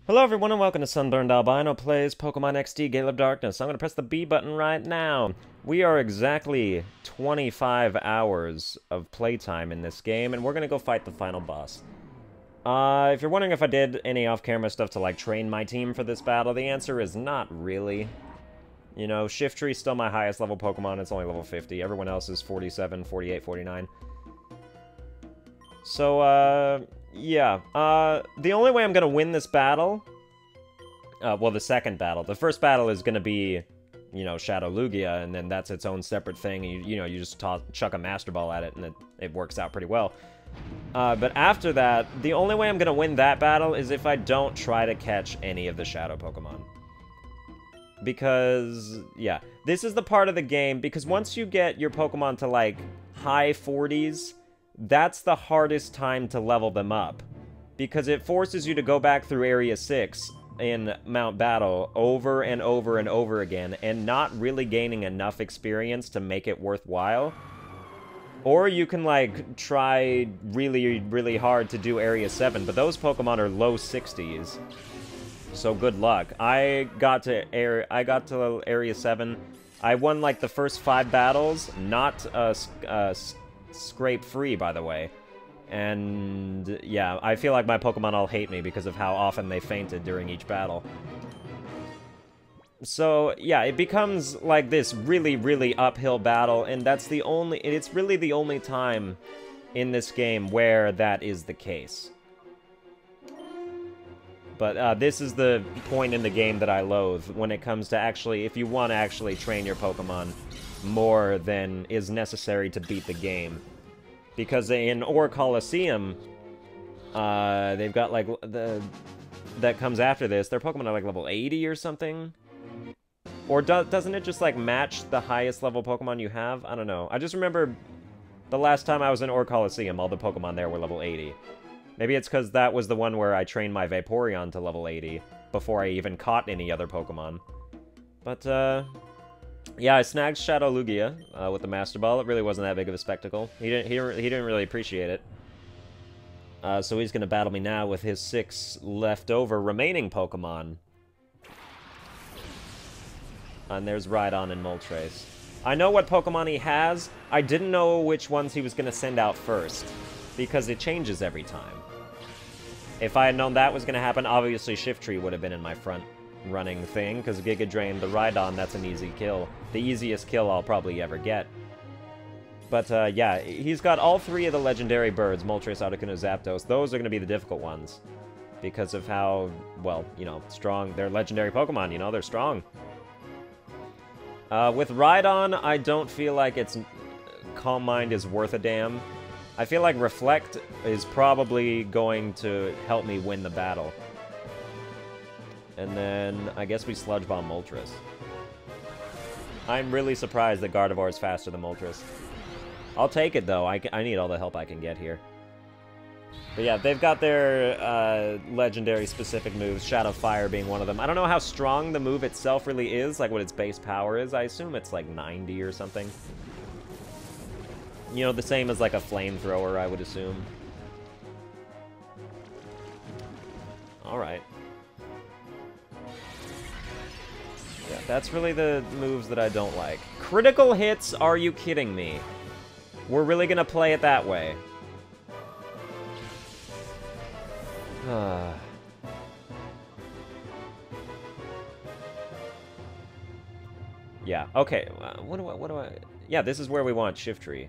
Hello everyone and welcome to Sunburned Albino Plays Pokemon XD Gale of Darkness. I'm going to press the B button right now. We are exactly 25 hours of playtime in this game, and we're going to go fight the final boss. If you're wondering if I did any off-camera stuff to, like, train my team for this battle, the answer is not really. You know, SHIFTRY's still my highest level Pokemon, it's only level 50. Everyone else is 47, 48, 49. So, yeah. The only way I'm gonna win this battle... well, the second battle. The first battle is gonna be, you know, Shadow Lugia, and then that's its own separate thing. You know, you just chuck a Master Ball at it, and it works out pretty well. But after that, the only way I'm gonna win that battle is if I don't try to catch any of the Shadow Pokemon. Because, yeah, this is the part of the game, because once you get your Pokemon to, like, high 40s... that's the hardest time to level them up, because it forces you to go back through Area 6 in Mount Battle over and over and over again, and not really gaining enough experience to make it worthwhile. Or you can, like, try really, really hard to do Area 7, but those Pokemon are low 60s, so good luck. I got to Area 7. I won, like, the first 5 battles, not, scrape-free, by the way. And, yeah, I feel like my Pokemon all hate me because of how often they fainted during each battle. So, yeah, it becomes, like, this really, really uphill battle, and that's the only... it's really the only time in this game where that is the case. But, this is the point in the game that I loathe, when it comes to actually... if you want to actually train your Pokemon more than is necessary to beat the game. Because in Or Coliseum, they've got, like, that comes after this, their Pokemon are, like, level 80 or something? Or doesn't it just, like, match the highest level Pokemon you have? I don't know. I just remember the last time I was in Or Coliseum, all the Pokemon there were level 80. Maybe it's because that was the one where I trained my Vaporeon to level 80 before I even caught any other Pokemon. But, yeah, I snagged Shadow Lugia with the Master Ball. It really wasn't that big of a spectacle. He didn't really appreciate it. So he's gonna battle me now with his 6 leftover remaining Pokemon. And there's Rhydon and Moltres. I know what Pokemon he has. I didn't know which ones he was gonna send out first, because it changes every time. If I had known that was gonna happen, obviously SHIFTRY would have been in my front running thing, because Giga Drain the Rhydon, that's an easy kill. The easiest kill I'll probably ever get. But, yeah, he's got all 3 of the legendary birds, Moltres, Articuno, Zapdos. Those are going to be the difficult ones. Because of how, well, you know, strong they're legendary Pokemon, you know, they're strong. With Rhydon, I don't feel like its Calm Mind is worth a damn. I feel like Reflect is probably going to help me win the battle. And then, I guess we Sludge Bomb Moltres. I'm really surprised that Gardevoir is faster than Moltres. I'll take it, though. I need all the help I can get here. But yeah, they've got their legendary-specific moves, Shadow Fire being one of them. I don't know how strong the move itself really is, like what its base power is. I assume it's like 90 or something. You know, the same as like a Flamethrower, I would assume. Alright. Yeah, that's really the moves that I don't like. Critical hits? Are you kidding me? We're really gonna play it that way. Yeah, okay. What do I... yeah, this is where we want SHIFTRY.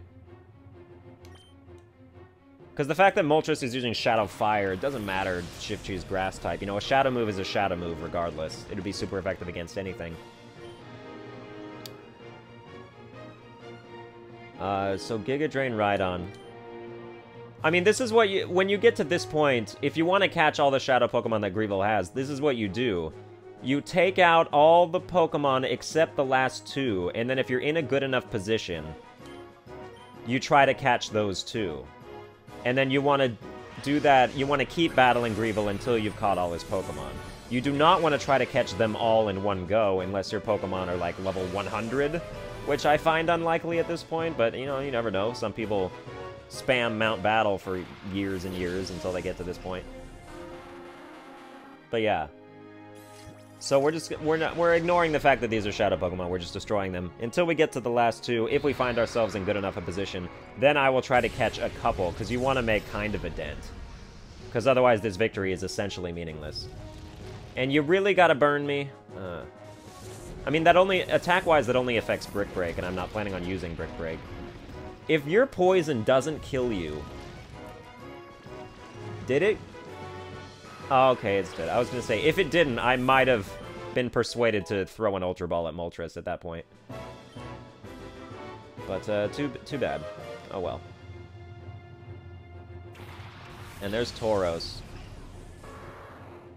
Because the fact that Moltres is using Shadow Fire, it doesn't matter SHIFTRY's Grass type. You know, a Shadow move is a Shadow move regardless. It would be super effective against anything. So Giga Drain Rhydon. I mean, this is what you... when you get to this point, if you want to catch all the Shadow Pokemon that Greevil has, this is what you do. You take out all the Pokemon except the last 2, and then if you're in a good enough position, you try to catch those 2. And then you want to do that, you want to keep battling Greevil until you've caught all his Pokemon. You do not want to try to catch them all in one go, unless your Pokemon are, like, level 100, which I find unlikely at this point, but, you know, you never know. Some people spam Mount Battle for years and years until they get to this point. But yeah. So we're ignoring the fact that these are shadow Pokemon, we're just destroying them. Until we get to the last two, if we find ourselves in good enough a position, then I will try to catch a couple, because you want to make kind of a dent. Because otherwise this victory is essentially meaningless. And you really gotta burn me? I mean, that only, attack-wise, that only affects Brick Break, and I'm not planning on using Brick Break. If your poison doesn't kill you... Did it? Oh, okay, it's dead. I was gonna say, if it didn't, I might have been persuaded to throw an Ultra Ball at Moltres at that point. But, too bad. Oh well. And there's Tauros.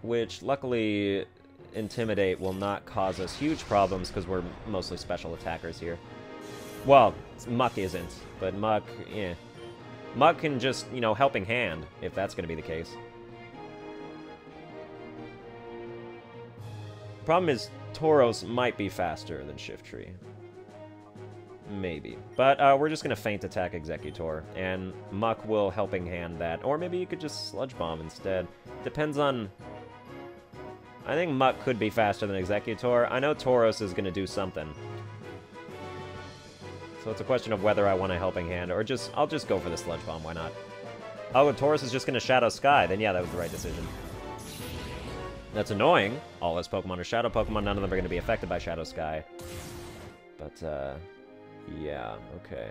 Which, luckily, Intimidate will not cause us huge problems, because we're mostly special attackers here. Well, Muck isn't, but Muck, eh. Muck can just, you know, helping hand, if that's gonna be the case. Problem is, Tauros might be faster than Shiftry. Maybe. But we're just going to Feint Attack Executor, and Muck will helping hand that. Or maybe you could just Sludge Bomb instead. Depends on... I think Muck could be faster than Executor. I know Tauros is going to do something. So it's a question of whether I want a helping hand, or just... I'll just go for the Sludge Bomb, why not? Oh, Tauros is just going to Shadow Sky. Then yeah, that was the right decision. That's annoying. All his Pokemon are Shadow Pokemon. None of them are going to be affected by Shadow Sky. But, yeah, okay.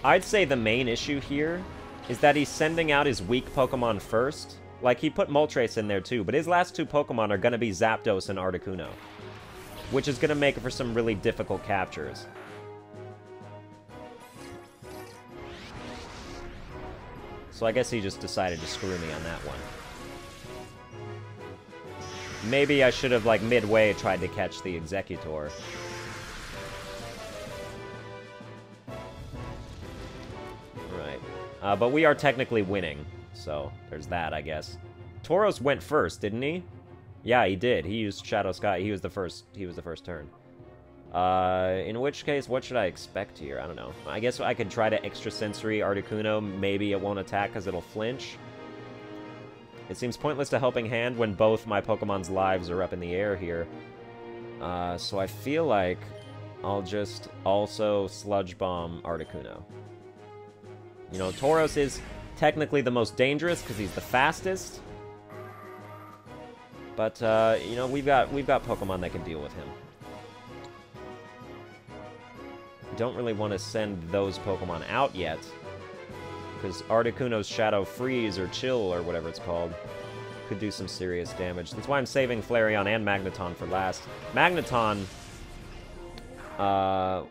I'd say the main issue here is that he's sending out his weak Pokemon first. Like, he put Moltres in there too, but his last two Pokemon are going to be Zapdos and Articuno. Which is going to make for some really difficult captures. So I guess he just decided to screw me on that one. Maybe I should have, like, midway tried to catch the Executor. Right. But we are technically winning, so there's that, I guess. Tauros went first, didn't he? Yeah, he did. He used Shadow Sky. He was the first turn. In which case, what should I expect here? I don't know. I guess I could try to Extrasensory Articuno. Maybe it won't attack because it'll flinch. It seems pointless to Helping Hand when both my Pokemon's lives are up in the air here. So I feel like I'll just also Sludge Bomb Articuno. You know, Tauros is technically the most dangerous because he's the fastest. But, you know, we've got Pokemon that can deal with him. Don't really want to send those Pokemon out yet, because Articuno's Shadow Freeze or Chill or whatever it's called could do some serious damage. That's why I'm saving Flareon and Magneton for last. Magneton, well,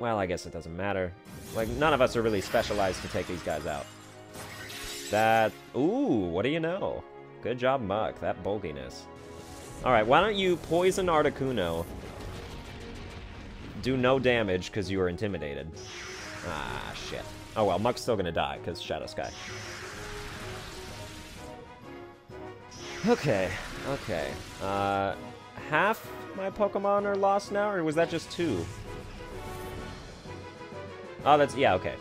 I guess it doesn't matter. Like, none of us are really specialized to take these guys out. That, ooh, what do you know? Good job, Muck, that bulkiness. Alright, why don't you poison Articuno, do no damage because you were intimidated. Ah, shit. Oh well, Muck's still gonna die because Shadow Sky. Okay, okay. Half my Pokemon are lost now, or was that just 2? Oh, that's, yeah, okay.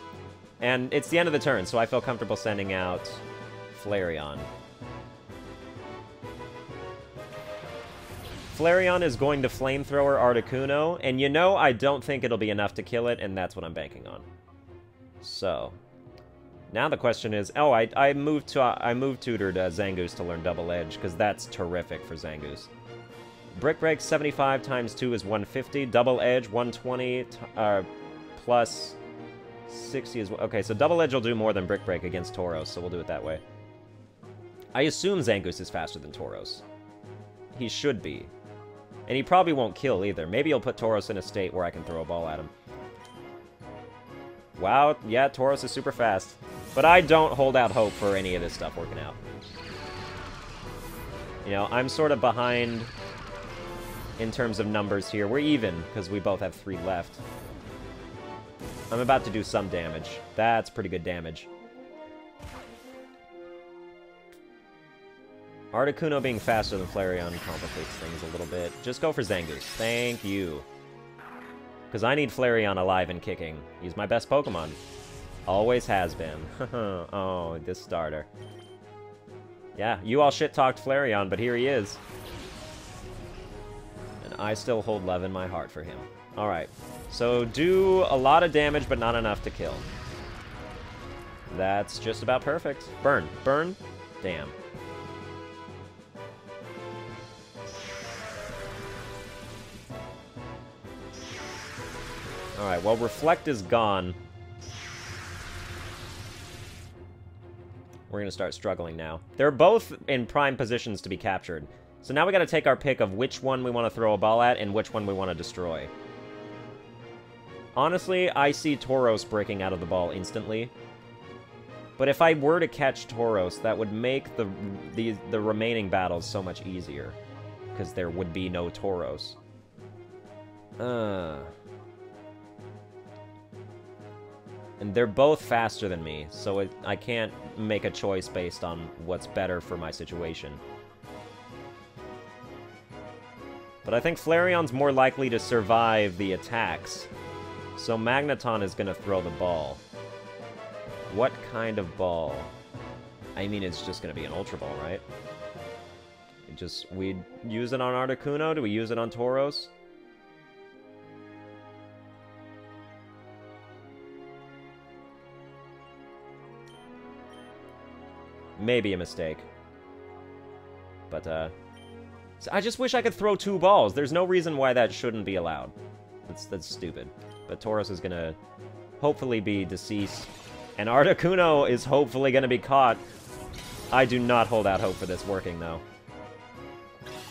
And it's the end of the turn, so I feel comfortable sending out Flareon. Flareon is going to Flamethrower Articuno, and you know I don't think it'll be enough to kill it, and that's what I'm banking on. So, now the question is, oh, I moved tutored Zangoose to learn Double Edge, because that's terrific for Zangoose. Brick Break 75 times 2 is 150, Double Edge 120 plus 60 is... Okay, so Double Edge will do more than Brick Break against Tauros, so we'll do it that way. I assume Zangoose is faster than Tauros. He should be. And he probably won't kill either. Maybe he'll put Tauros in a state where I can throw a ball at him. Wow, yeah, Tauros is super fast. But I don't hold out hope for any of this stuff working out. You know, I'm sort of behind in terms of numbers here. We're even, because we both have 3 left. I'm about to do some damage. That's pretty good damage. Articuno being faster than Flareon complicates things a little bit. Just go for Zangoose. Thank you. Because I need Flareon alive and kicking. He's my best Pokemon. Always has been. Oh, this starter. Yeah, you all shit-talked Flareon, but here he is. And I still hold love in my heart for him. Alright, so do a lot of damage, but not enough to kill. That's just about perfect. Burn. Burn. Damn. Alright, well, Reflect is gone. We're gonna start struggling now. They're both in prime positions to be captured. So now we gotta take our pick of which one we want to throw a ball at and which one we want to destroy. Honestly, I see Tauros breaking out of the ball instantly. But if I were to catch Tauros, that would make the remaining battles so much easier. Because there would be no Tauros. And they're both faster than me, so I can't make a choice based on what's better for my situation. But I think Flareon's more likely to survive the attacks. So Magneton is going to throw the ball. What kind of ball? I mean, it's just going to be an Ultra Ball, right? We use it on Articuno? Do we use it on Tauros? Maybe a mistake. But, I just wish I could throw 2 balls. There's no reason why that shouldn't be allowed. That's stupid. But Tauros is gonna hopefully be deceased. And Articuno is hopefully gonna be caught. I do not hold out hope for this working, though.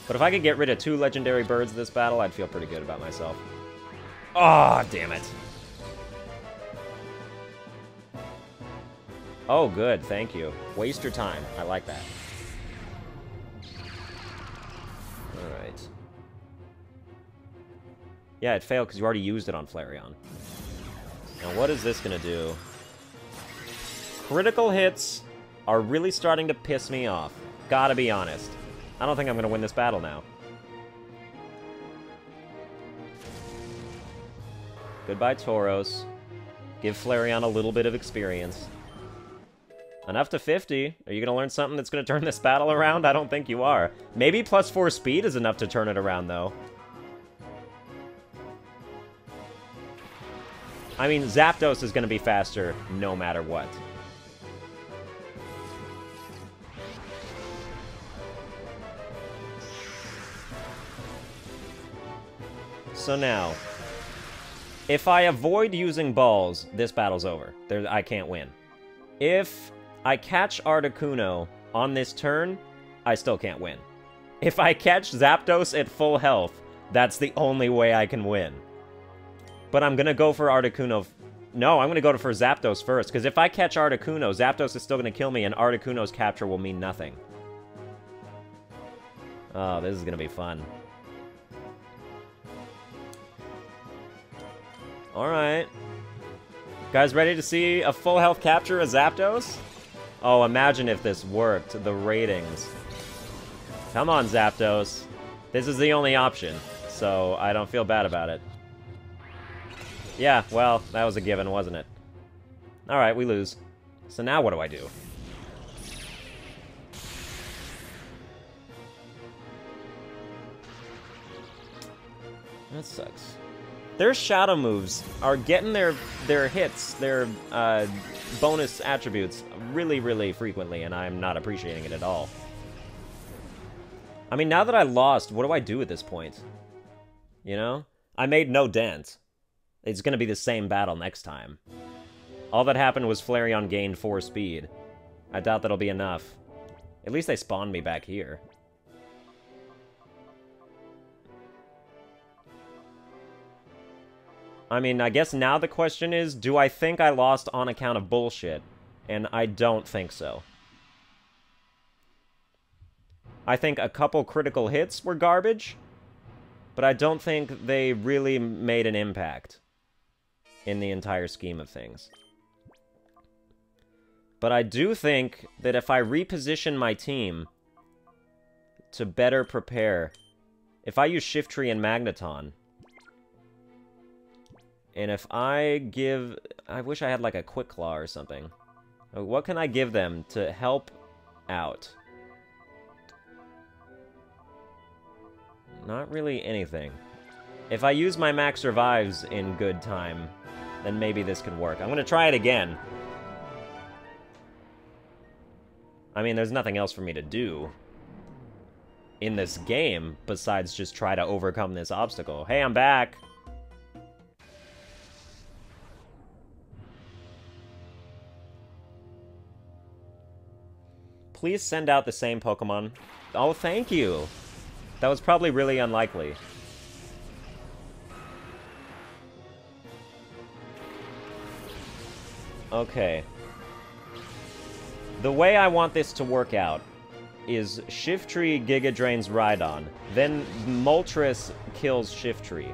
But if I could get rid of 2 legendary birds this battle, I'd feel pretty good about myself. Aw, damn it. Oh, good, thank you. Waste your time. I like that. Alright. Yeah, it failed because you already used it on Flareon. Now, what is this gonna do? Critical hits are really starting to piss me off. Gotta be honest. I don't think I'm gonna win this battle now. Goodbye, Tauros. Give Flareon a little bit of experience. Enough to 50. Are you going to learn something that's going to turn this battle around? I don't think you are. Maybe +4 speed is enough to turn it around, though. I mean, Zapdos is going to be faster no matter what. So now, if I avoid using balls, this battle's over. I can't win. If I catch Articuno on this turn, I still can't win. If I catch Zapdos at full health, that's the only way I can win. But I'm gonna go for Articuno. No, I'm gonna go for Zapdos first, because if I catch Articuno, Zapdos is still gonna kill me, and Articuno's capture will mean nothing. Oh, this is gonna be fun. Alright. Guys ready to see a full health capture of Zapdos? Oh, imagine if this worked. The ratings. Come on, Zapdos. This is the only option, so I don't feel bad about it. Yeah, well, that was a given, wasn't it? Alright, we lose. So now what do I do? That sucks. Their shadow moves are getting their hits, their bonus attributes really, really frequently, and I'm not appreciating it at all. I mean, now that I lost, what do I do at this point? You know? I made no dent. It's gonna be the same battle next time. All that happened was Flareon gained 4 speed. I doubt that'll be enough. At least they spawned me back here. I mean, I guess now the question is, do I think I lost on account of bullshit? And I don't think so. I think a couple critical hits were garbage, but I don't think they really made an impact in the entire scheme of things. But I do think that if I reposition my team to better prepare, if I use SHIFTRY and MAGNETON, And if I give... I wish I had, like, a Quick Claw or something. What can I give them to help out? Not really anything. If I use my Max Revives in good time, then maybe this could work. I'm gonna try it again. I mean, there's nothing else for me to do in this game besides just try to overcome this obstacle. Hey, I'm back! Please send out the same Pokemon. Oh, thank you! That was probably really unlikely. Okay. The way I want this to work out is SHIFTRY Giga Drains Rhydon, then Moltres kills SHIFTRY.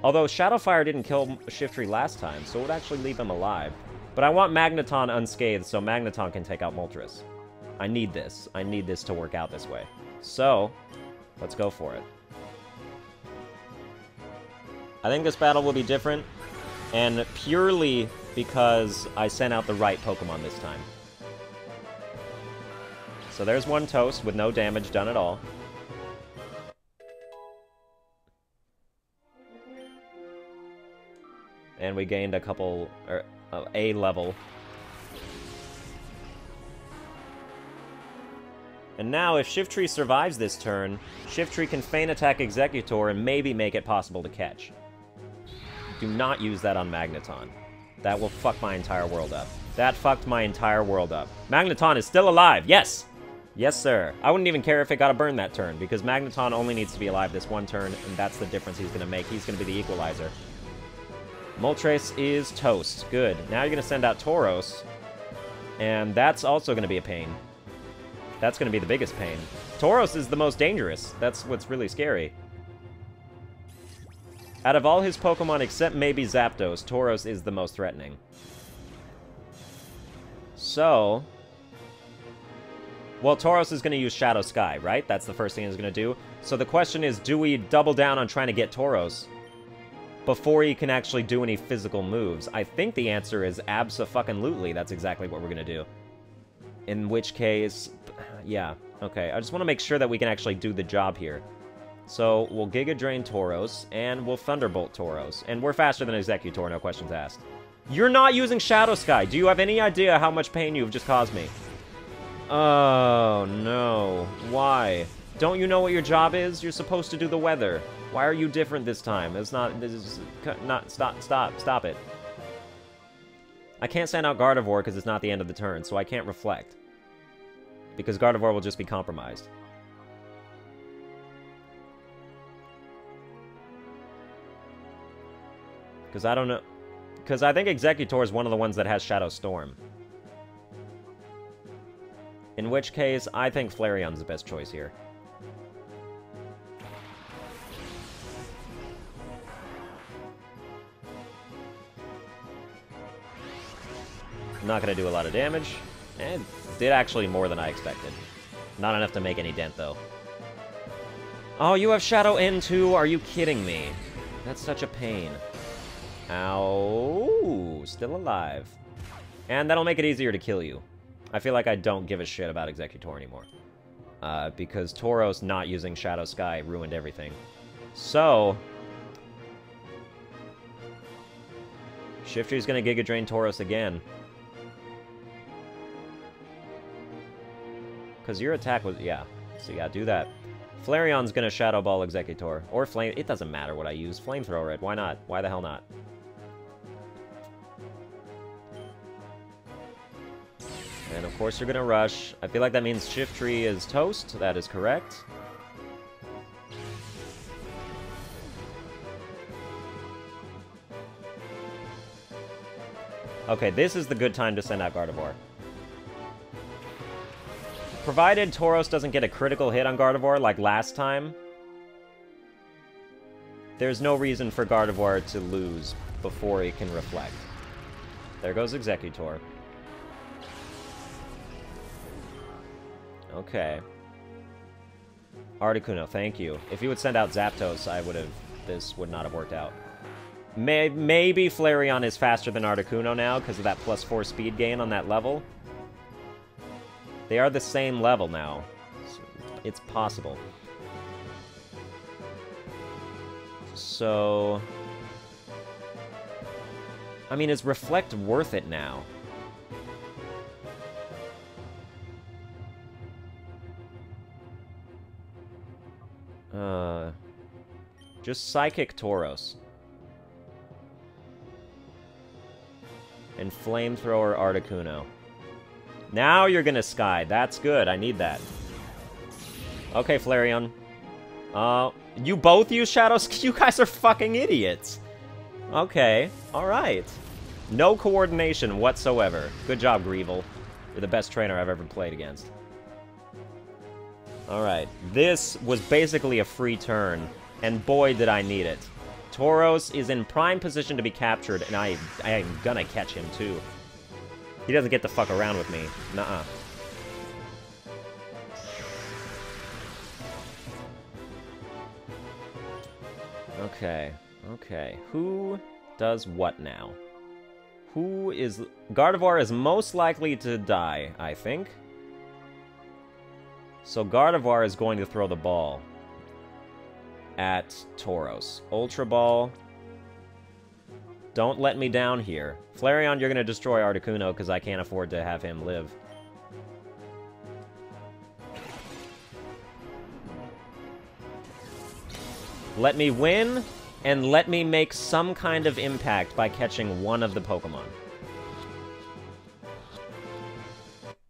Although Shadow Fire didn't kill SHIFTRY last time, so it would actually leave him alive. But I want MAGNETON unscathed so MAGNETON can take out Moltres. I need this. I need this to work out this way. So, let's go for it. I think this battle will be different, and purely because I sent out the right Pokemon this time. So there's one Toast with no damage done at all. And we gained a couple, or a level. And now, if SHIFTRY survives this turn, SHIFTRY can feign attack Exeggutor and maybe make it possible to catch. Do not use that on MAGNETON. That will fuck my entire world up. That fucked my entire world up. MAGNETON is still alive! Yes! Yes, sir. I wouldn't even care if it got a burn that turn, because MAGNETON only needs to be alive this one turn, and that's the difference he's going to make. He's going to be the equalizer. Moltres is toast. Good. Now you're going to send out Tauros, and that's also going to be a pain. That's going to be the biggest pain. Tauros is the most dangerous. That's what's really scary. Out of all his Pokemon except maybe Zapdos, Tauros is the most threatening. So... well, Tauros is going to use Shadow Sky, right? That's the first thing he's going to do. So the question is, do we double down on trying to get Tauros before he can actually do any physical moves? I think the answer is abso-fucking-lutely. That's exactly what we're going to do. In which case... yeah, okay. I just want to make sure that we can actually do the job here. So, we'll Giga Drain Tauros, and we'll Thunderbolt Tauros. And we're faster than Exeggutor, no questions asked. You're not using Shadow Sky! Do you have any idea how much pain you've just caused me? Oh, no. Why? Don't you know what your job is? You're supposed to do the weather. Why are you different this time? It's not... this is not... Stop it. I can't send out Gardevoir because it's not the end of the turn, so I can't reflect. Because Gardevoir will just be compromised. Because I don't know... because I think Exeggutor is one of the ones that has Shadow Storm. In which case, I think Flareon's the best choice here. Not gonna do a lot of damage. And did actually more than I expected. Not enough to make any dent, though. Oh, you have Shadow N too? Are you kidding me? That's such a pain. Ow. Still alive. And that'll make it easier to kill you. I feel like I don't give a shit about Exeggutor anymore. Because Tauros not using Shadow Sky ruined everything. So... SHIFTRY's gonna Giga Drain Tauros again. Because your attack was... yeah. So yeah, do that. Flareon's gonna Shadow Ball Exeggutor. Or Flame... it doesn't matter what I use. Flamethrower it. Why not? Why the hell not? And of course you're gonna rush. I feel like that means SHIFTRY is toast. That is correct. Okay, this is the good time to send out Gardevoir. Provided Tauros doesn't get a critical hit on Gardevoir like last time, there's no reason for Gardevoir to lose before it can reflect. There goes Exeggutor. Okay. Articuno, thank you. If you would send out Zapdos, I would have... this would not have worked out. Maybe Flareon is faster than Articuno now because of that +4 speed gain on that level. They are the same level now. So it's possible. So... I mean, is Reflect worth it now? Just Psychic Tauros. And Flamethrower Articuno. Now you're gonna Sky. That's good. I need that. Okay, Flareon. You both use Shadows? You guys are fucking idiots. Okay. Alright. No coordination whatsoever. Good job, Greevil. You're the best trainer I've ever played against. Alright. This was basically a free turn. And boy, did I need it. Tauros is in prime position to be captured, and I am gonna catch him, too. He doesn't get to fuck around with me. Nuh-uh. Okay. Okay. Who does what now? Who is... Gardevoir is most likely to die, I think. So Gardevoir is going to throw the ball at Tauros. Ultra Ball. Don't let me down here. Flareon, you're going to destroy Articuno because I can't afford to have him live. Let me win, and let me make some kind of impact by catching one of the Pokemon.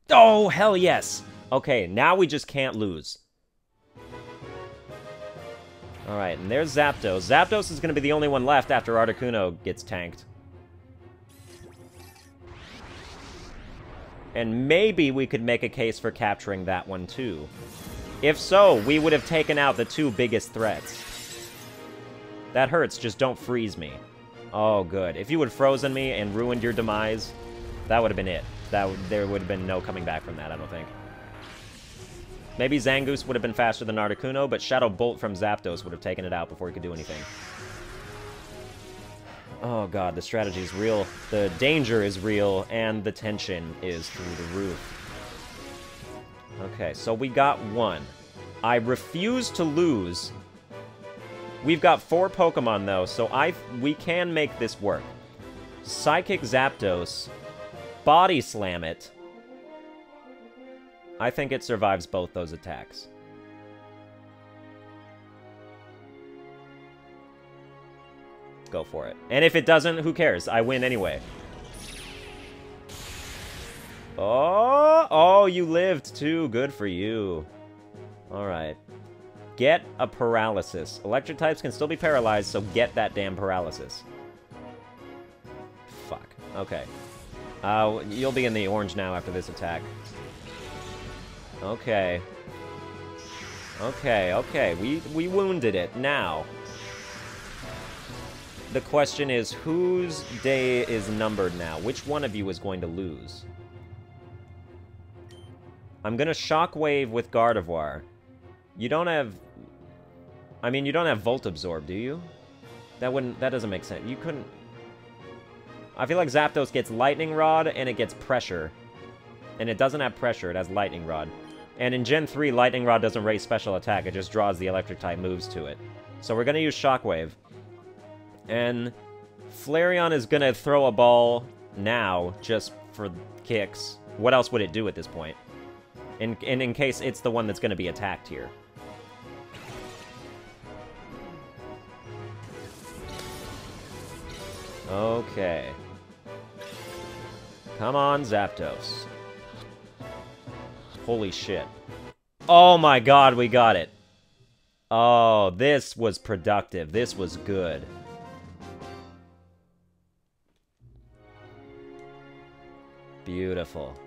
Oh, hell yes! Okay, now we just can't lose. Alright, and there's Zapdos. Zapdos is going to be the only one left after Articuno gets tanked. And maybe we could make a case for capturing that one, too. If so, we would have taken out the two biggest threats. That hurts, just don't freeze me. Oh, good. If you would have frozen me and ruined your demise, that would have been it. There would have been no coming back from that, I don't think. Maybe Zangoose would have been faster than Articuno, but Shadow Bolt from Zapdos would have taken it out before he could do anything. Oh god, the strategy is real, the danger is real, and the tension is through the roof. Okay, so we got one. I refuse to lose. We've got 4 Pokemon, though, so we can make this work. Psychic Zapdos. Body Slam it. I think it survives both those attacks. Go for it. And if it doesn't, who cares? I win anyway. Oh, you lived too. Good for you. Alright. Get a paralysis. Electric types can still be paralyzed, so get that damn paralysis. Fuck. Okay. You'll be in the orange now after this attack. Okay. Okay. We wounded it. Now. The question is, whose day is numbered now? Which one of you is going to lose? I'm gonna Shockwave with Gardevoir. You don't have... I mean, you don't have Volt Absorb, do you? That doesn't make sense. You couldn't... I feel like Zapdos gets Lightning Rod, and it gets Pressure. And it doesn't have Pressure, it has Lightning Rod. And in Gen 3, Lightning Rod doesn't raise special attack, it just draws the Electric-type moves to it. So we're gonna use Shockwave. And Flareon is gonna throw a ball now, just for kicks. What else would it do at this point? In case it's the one that's gonna be attacked here. Okay. Come on, Zapdos. Holy shit. Oh my god, we got it. Oh, this was productive. This was good. Beautiful.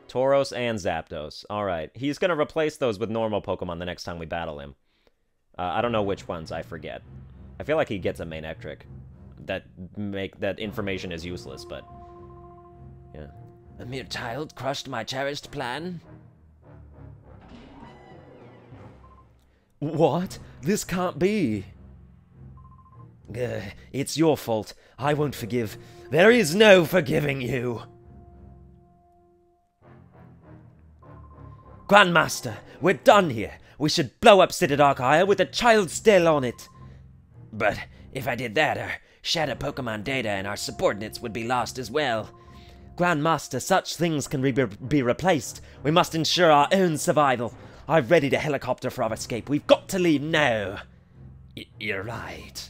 Tauros and Zapdos. Alright. He's going to replace those with normal Pokemon the next time we battle him. I don't know which ones. I forget. I feel like he gets a Manectric. That information is useless, but... yeah. A mere child crushed my cherished plan? What? This can't be. It's your fault. I won't forgive. There is no forgiving you. Grandmaster, we're done here. We should blow up Citadark Isle with the child still on it. But if I did that, our shadow Pokemon data and our subordinates would be lost as well. Grandmaster, such things can be replaced. We must ensure our own survival. I've readied a helicopter for our escape. We've got to leave now. You're right.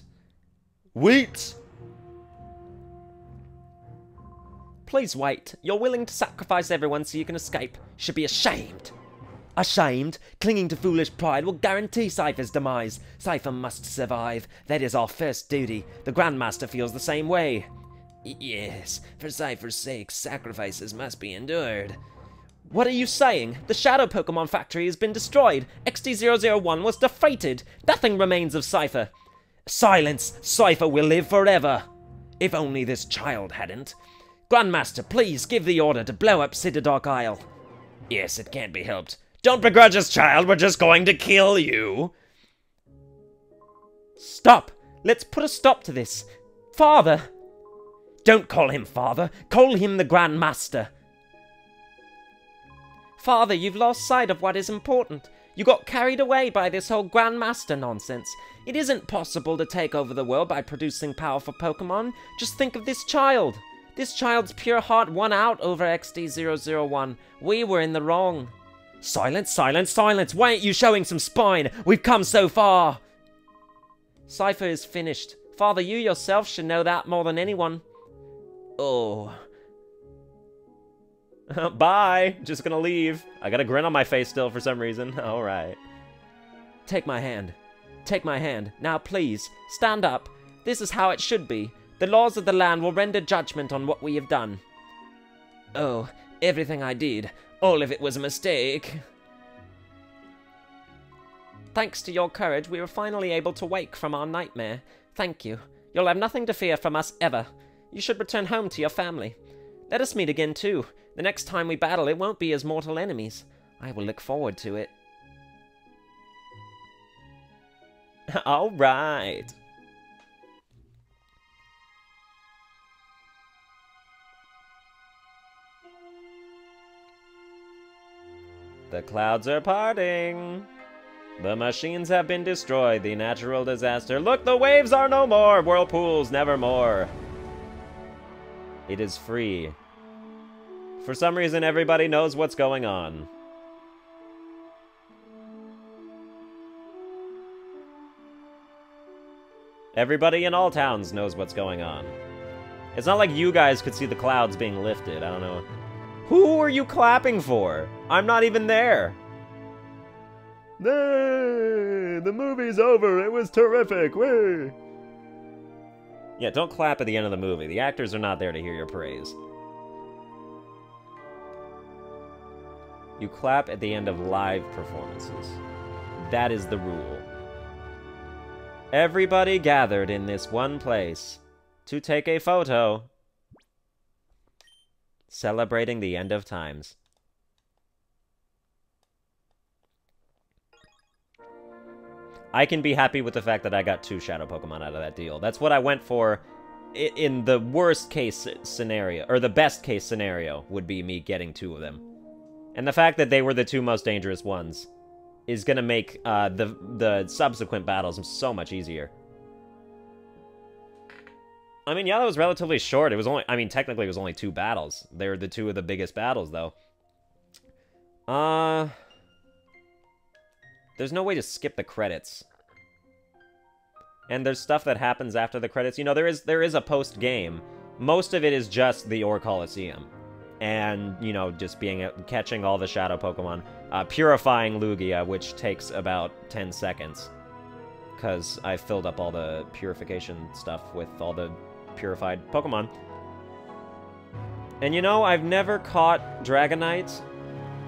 Wait! Please wait. You're willing to sacrifice everyone so you can escape. You should be ashamed. Ashamed? Clinging to foolish pride will guarantee Cypher's demise. Cypher must survive. That is our first duty. The Grandmaster feels the same way. Yes, for Cypher's sake, sacrifices must be endured. What are you saying? The Shadow Pokemon Factory has been destroyed. XD001 was defeated. Nothing remains of Cypher. Silence! Cypher will live forever. If only this child hadn't. Grandmaster, please give the order to blow up Citadark Isle. Yes, it can't be helped. Don't begrudge us, child. We're just going to kill you. Stop. Let's put a stop to this. Father. Don't call him father. Call him the Grandmaster. Father, you've lost sight of what is important. You got carried away by this whole Grandmaster nonsense. It isn't possible to take over the world by producing powerful Pokemon. Just think of this child. This child's pure heart won out over XD001. We were in the wrong. Silence, silence, silence! Why aren't you showing some spine? We've come so far! Cypher is finished. Father, you yourself should know that more than anyone. Oh. Bye! Just gonna leave. I got a grin on my face still for some reason. Alright. Take my hand. Take my hand. Now please, stand up. This is how it should be. The laws of the land will render judgment on what we have done. Oh, everything I did. All of it was a mistake. Thanks to your courage, we were finally able to wake from our nightmare. Thank you. You'll have nothing to fear from us ever. You should return home to your family. Let us meet again too. The next time we battle, it won't be as mortal enemies. I will look forward to it. All right. The clouds are parting. The machines have been destroyed. The natural disaster. Look, the waves are no more. Whirlpools nevermore. It is free. For some reason, everybody knows what's going on. Everybody in all towns knows what's going on. It's not like you guys could see the clouds being lifted. I don't know. Who are you clapping for? I'm not even there. Hey, the movie's over. It was terrific. Whee! Yeah, don't clap at the end of the movie. The actors are not there to hear your praise. You clap at the end of live performances. That is the rule. Everybody gathered in this one place to take a photo celebrating the end of times. I can be happy with the fact that I got 2 Shadow Pokemon out of that deal. That's what I went for in the worst case scenario, or the best case scenario would be me getting 2 of them. And the fact that they were the 2 most dangerous ones is gonna make the subsequent battles so much easier. I mean, yeah, that was relatively short. It was only, I mean, technically it was only 2 battles. They were the 2 of the biggest battles, though. There's no way to skip the credits. And there's stuff that happens after the credits. You know, there is a post-game. Most of it is just the Ore Coliseum. And, you know, just catching all the Shadow Pokemon. Purifying Lugia, which takes about 10 seconds. Because I filled up all the purification stuff with all the purified Pokemon. And you know, I've never caught Dragonite,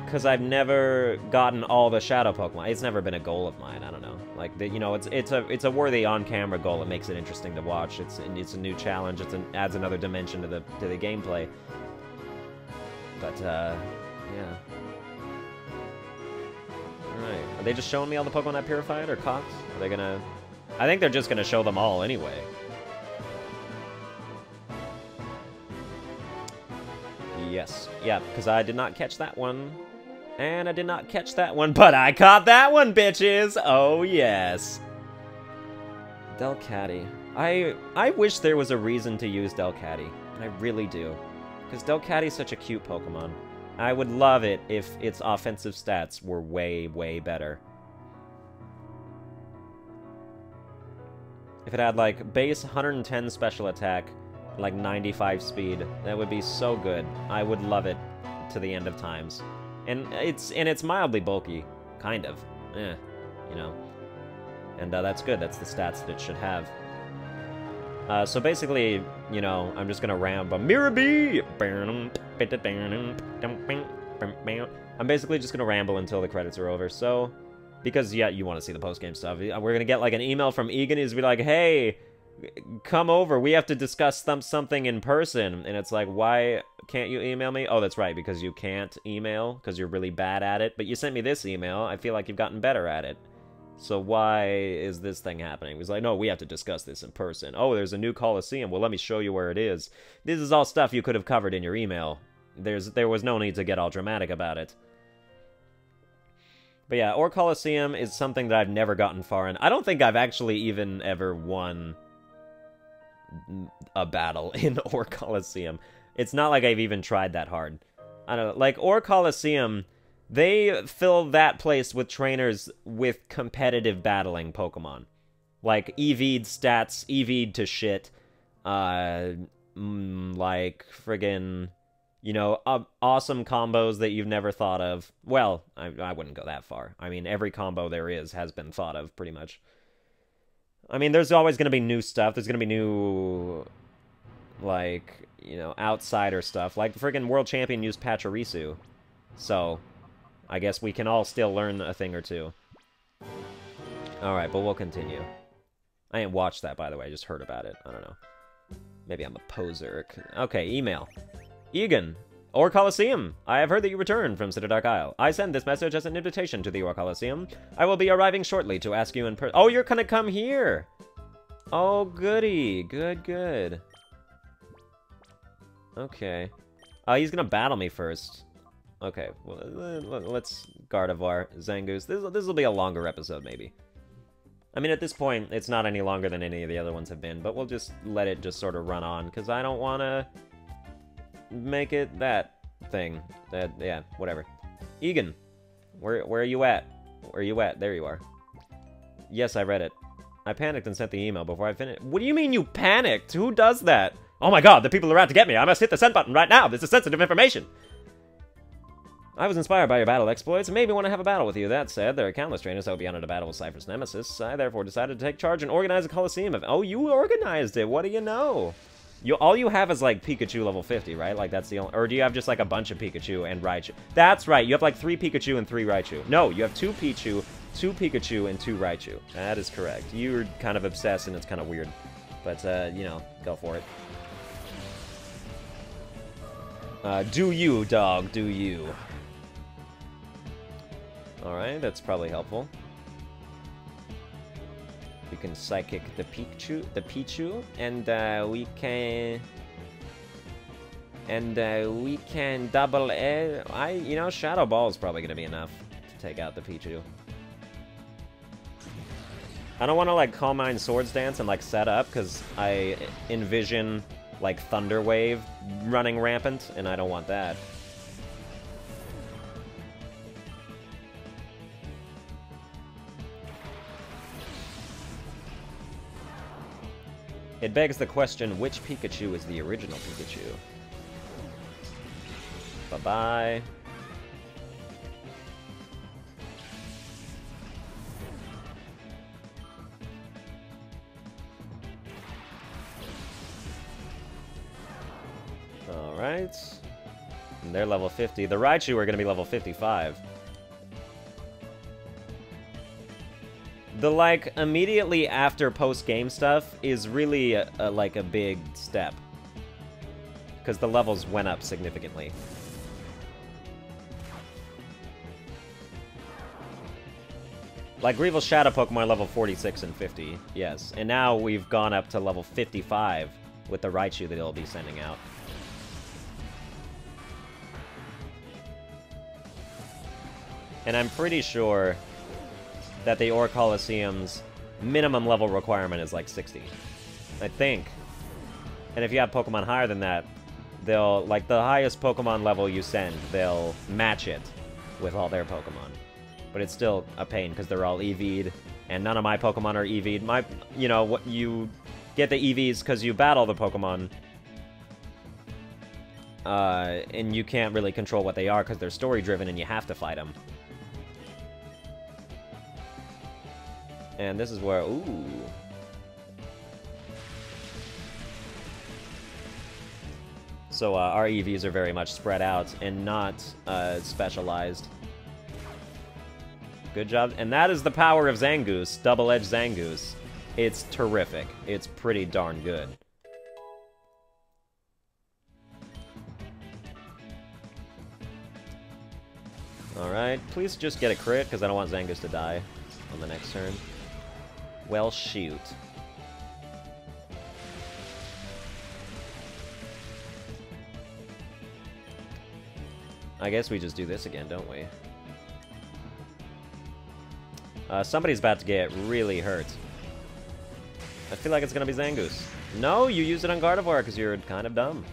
because I've never gotten all the Shadow Pokemon. It's never been a goal of mine. I don't know. Like, you know, it's a worthy on-camera goal. It makes it interesting to watch. It's a new challenge. Adds another dimension to the gameplay. But yeah. All right. Are they just showing me all the Pokemon I purified or caught? Are they gonna? I think they're just gonna show them all anyway. yes. Yeah, because I did not catch that one. And I did not catch that one, but I caught that one, bitches! Oh, yes. Delcatty. I wish there was a reason to use Delcatty. I really do. Because Delcatty's such a cute Pokemon. I would love it if its offensive stats were way, way better. If it had, like, base 110 special attack, like 95 speed, that would be so good. I would love it to the end of times. And it's mildly bulky, kind of. You know. And that's good. That's the stats that it should have. So basically, you know, I'm just gonna ramble. Mirabee! I'm basically just gonna ramble until the credits are over. So, because yeah, you want to see the post-game stuff. We're gonna get like an email from Egan. He's be like, "Hey, come over. We have to discuss something in person." And it's like, why can't you email me? Oh, that's right, because you can't email because you're really bad at it. But you sent me this email. I feel like you've gotten better at it. So why is this thing happening? He's like, no, we have to discuss this in person. Oh, there's a new Coliseum. Well, let me show you where it is. This is all stuff you could have covered in your email. There was no need to get all dramatic about it. But yeah, Or Coliseum is something that I've never gotten far in. I don't think I've actually even ever won a battle in Or Coliseum. It's not like I've even tried that hard. I don't know, like, Or Coliseum, they fill that place with trainers with competitive battling Pokemon. Like, EV'd stats, EV'd to shit, like, friggin', you know, awesome combos that you've never thought of. Well, I wouldn't go that far. I mean, every combo there is has been thought of, pretty much. I mean, there's always going to be new stuff. There's going to be new, like, you know, outsider stuff. Like, the friggin' World Champion used Pachirisu. So, I guess we can all still learn a thing or two. Alright, but we'll continue. I ain't watched that, by the way. I just heard about it. I don't know. Maybe I'm a poser. Okay, email. Egan, Or Coliseum. I have heard that you returned from Citadark Isle. I send this message as an invitation to the Or Coliseum. I will be arriving shortly to ask you in person. Oh, you're gonna come here! Oh, goody. Good, good. Okay. He's gonna battle me first. Okay, well, let's Gardevoir, Zangoose. This will be a longer episode, maybe. I mean, at this point, it's not any longer than any of the other ones have been, but we'll just let it just sort of run on, because I don't want to make it that thing. Yeah, whatever. Egan, where are you at? Where are you at? There you are. Yes, I read it. I panicked and sent the email before I finished. What do you mean you panicked? Who does that? Oh my god, the people are out to get me. I must hit the send button right now. This is sensitive information. I was inspired by your battle exploits and made me want to have a battle with you. That said, there are countless trainers that would be honored to battle with Cypher's nemesis. I therefore decided to take charge and organize a Coliseum of— Oh, you organized it. What do you know? All you have is, like, Pikachu level 50, right? Like, that's the only— Or do you have just, like, a bunch of Pikachu and Raichu? That's right. You have, like, 3 Pikachu and 3 Raichu. No, you have 2 Pichu, 2 Pikachu, and 2 Raichu. That is correct. You're kind of obsessed, and it's kind of weird. But, you know, go for it. Do you, dog. Do you. Alright, that's probably helpful. We can Psychic the Pichu, and we can double you know, Shadow Ball is probably gonna be enough to take out the Pichu. I don't want to, like, Calm Mind Swords Dance and, like, set up, because I envision, like, Thunder Wave running rampant, and I don't want that. It begs the question, which Pikachu is the original Pikachu? Bye-bye. Alright. And they're level 50. The Raichu are going to be level 55. The, like, immediately after post-game stuff is really, like, a big step. Because the levels went up significantly. Like, Grevil's Shadow Pokemon level 46 and 50, yes. And now we've gone up to level 55 with the Raichu that it'll be sending out. And I'm pretty sure that the Ore Coliseum's minimum level requirement is like 60. I think. And if you have Pokemon higher than that, they'll, like, the highest Pokemon level you send, they'll match it with all their Pokemon. But it's still a pain, because they're all EV'd, and none of my Pokemon are EV'd. My, you know, what you get the EVs because you battle the Pokemon, and you can't really control what they are because they're story-driven and you have to fight them. And this is where, ooh. So our EVs are very much spread out and not specialized. Good job. And that is the power of Zangoose, double-edged Zangoose. It's terrific. It's pretty darn good. Alright, please just get a crit, because I don't want Zangoose to die on the next turn. Well, shoot. I guess we just do this again, don't we? Somebody's about to get really hurt. I feel like it's gonna be Zangoose. No, you used it on Gardevoir because you're kind of dumb.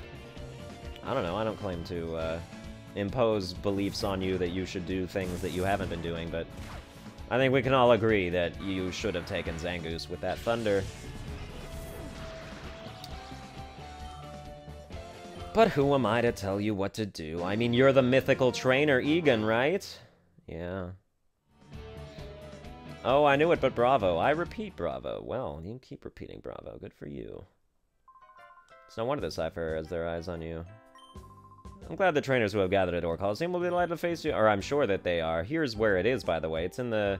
I don't know, I don't claim to impose beliefs on you that you should do things that you haven't been doing, but I think we can all agree that you should have taken Zangoose with that Thunder. But who am I to tell you what to do? I mean, you're the mythical trainer, Egan, right? Yeah. Oh, I knew it, but bravo. I repeat bravo. Well, you keep repeating bravo. Good for you. It's no wonder the Cypher has their eyes on you. I'm glad the trainers who have gathered at Ore Coliseum will be delighted to face you. Or I'm sure that they are. Here's where it is, by the way. It's in the...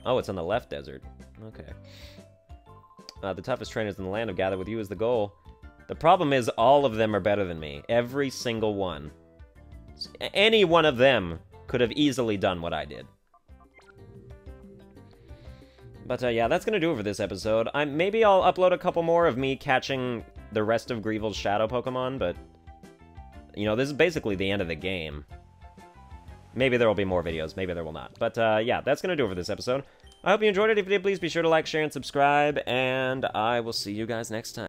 Oh, it's in the left desert. Okay. The toughest trainers in the land have gathered with you as the goal. The problem is all of them are better than me. Every single one. Any one of them could have easily done what I did. But yeah, that's gonna do it for this episode. Maybe I'll upload a couple more of me catching the rest of Greevil's Shadow Pokemon, but... You know, this is basically the end of the game. Maybe there will be more videos, maybe there will not. But yeah, that's gonna do it for this episode. I hope you enjoyed it. If you did, please be sure to like, share, and subscribe, and I will see you guys next time.